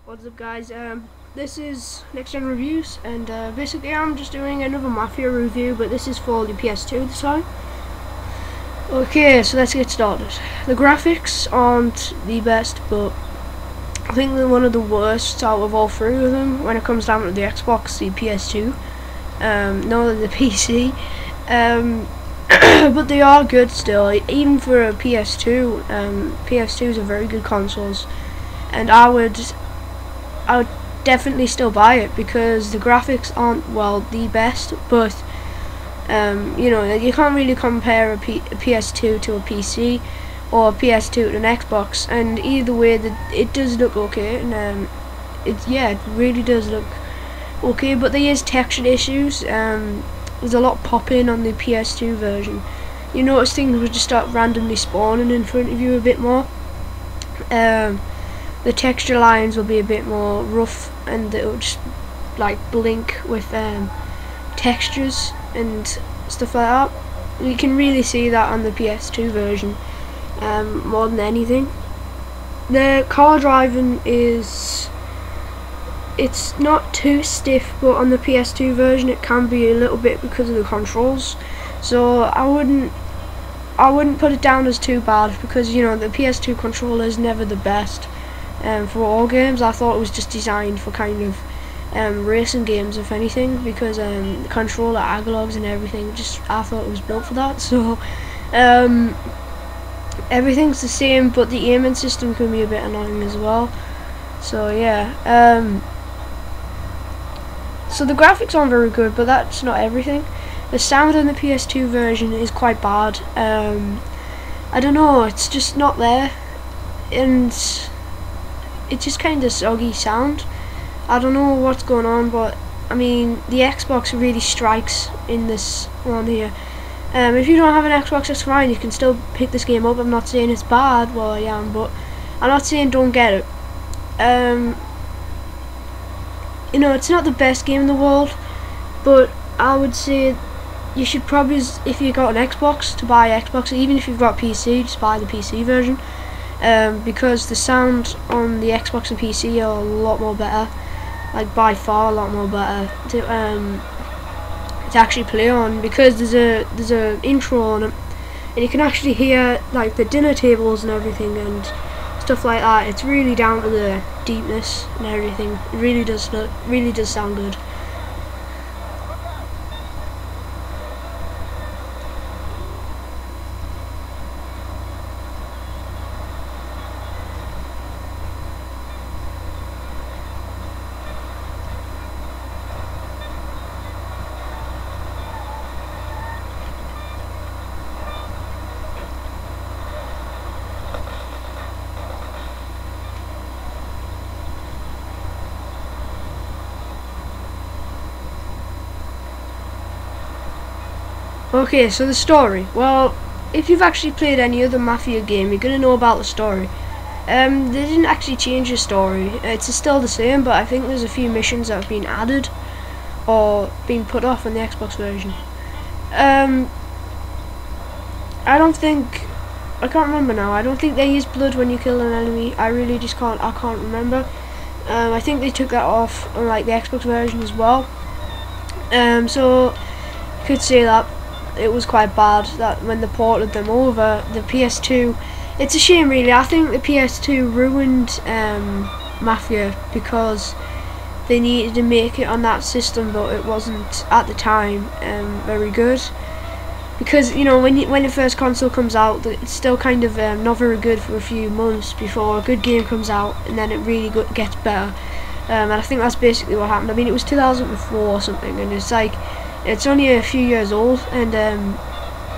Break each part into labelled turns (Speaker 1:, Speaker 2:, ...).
Speaker 1: What's up, guys? This is Next Gen Reviews, and basically I'm just doing another Mafia review, but this is for the PS2 this time. Okay, so let's get started. The graphics aren't the best, but I think they're one of the worst out of all three of them when it comes down to the Xbox, the PS2, no, the PC. But they are good still, even for a PS2. PS2s are very good consoles, and I would definitely still buy it because the graphics aren't, well, the best, but you know, you can't really compare a PS2 to a PC or a PS2 to an Xbox, and either way it does look okay, and it really does look okay, but there is texture issues. There's a lot popping on the PS2 version. You notice things would just start randomly spawning in front of you a bit more. The texture lines will be a bit more rough, and it will just like blink with textures and stuff like that. You can really see that on the PS2 version more than anything. The car driving is, it's not too stiff, but on the PS2 version it can be a little bit because of the controls. So I wouldn't put it down as too bad, because you know the PS2 controller is never the best for all games. I thought it was just designed for kind of racing games, if anything, because the controller analogs and everything, I thought it was built for that. So everything's the same, but the aiming system can be a bit annoying as well. So yeah, so the graphics aren't very good, but that's not everything. The sound in the PS2 version is quite bad. I don't know, it's just not there, and it's just kind of soggy sound. I don't know what's going on, but I mean the Xbox really strikes in this one here. If you don't have an Xbox, that's fine, you can still pick this game up. I'm not saying it's bad, well I am, but I'm not saying don't get it. You know, it's not the best game in the world, but I would say you should probably, if you got an Xbox, to buy Xbox. Even if you've got PC, just buy the PC version, because the sound on the Xbox and PC are a lot more better, like by far a lot more better to actually play on, because there's a intro on it, and you can actually hear like the dinner tables and everything and stuff like that. It's really down to the deepness and everything. It really does sound good. Okay, so the story. Well, if you've actually played any other Mafia game, you're gonna know about the story. They didn't actually change the story. It's still the same, but I think there's a few missions that have been added or been put off in the Xbox version. I can't remember now. I don't think they use blood when you kill an enemy. I really just can't remember. I think they took that off on like the Xbox version as well. So you could say that it was quite bad that when they ported them over the PS2. It's a shame, really. I think the PS2 ruined Mafia, because they needed to make it on that system, but it wasn't at the time very good, because you know when the first console comes out, it's still kind of not very good for a few months before a good game comes out, and then it really gets better. And I think that's basically what happened. I mean, it was 2004 or something, and it's like, it's only a few years old, and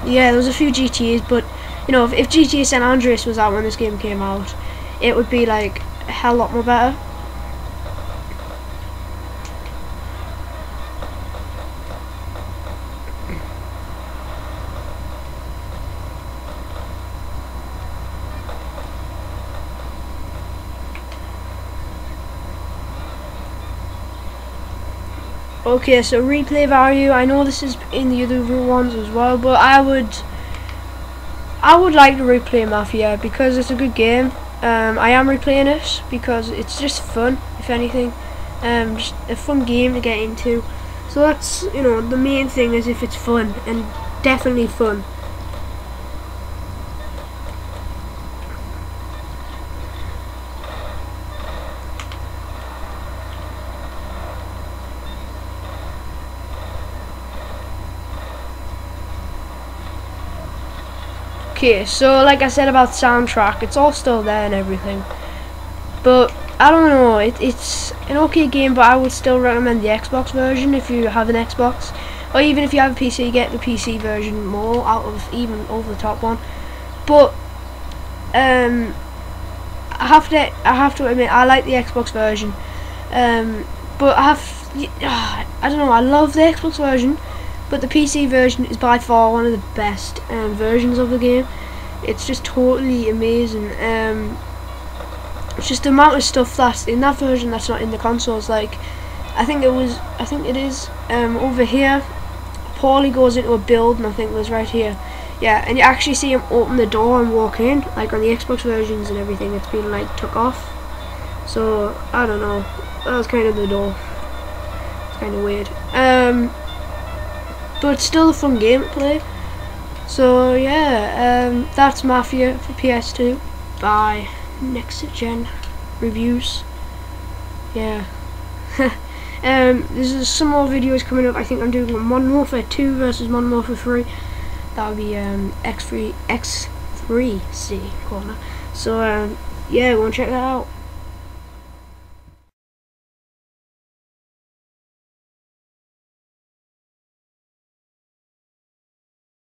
Speaker 1: yeah, there was a few GTAs, but you know, if GTA San Andreas was out when this game came out, it would be like a hell lot more better. Okay, so replay value, I know this is in the other ones as well, but I would like to replay Mafia because it's a good game. I am replaying it because it's just fun. if anything. Just a fun game to get into. So that's, you know, the main thing is if it's fun, and definitely fun. Okay, so like I said about soundtrack, it's all still there and everything, but I don't know, it's an okay game, but I would still recommend the Xbox version if you have an Xbox, or even if you have a PC, get the PC version more out of even over the top one. But I have to admit I like the Xbox version, but I don't know, I love the Xbox version, but the PC version is by far one of the best versions of the game. It's just totally amazing. It's just the amount of stuff that's in that version that's not in the consoles. Like, I think it is over here. Paulie goes into a build, and I think it was right here. Yeah, and you actually see him open the door and walk in. Like on the Xbox versions and everything, it's been like took off. So I don't know. That was kind of the door. It's kind of weird. But it's still a fun game to play. So yeah, that's Mafia for PS2 by Next Gen Reviews. Yeah. There's some more videos coming up. I think I'm doing Modern Warfare 2 versus Modern Warfare 3. That would be X3C corner. So yeah, go and check that out.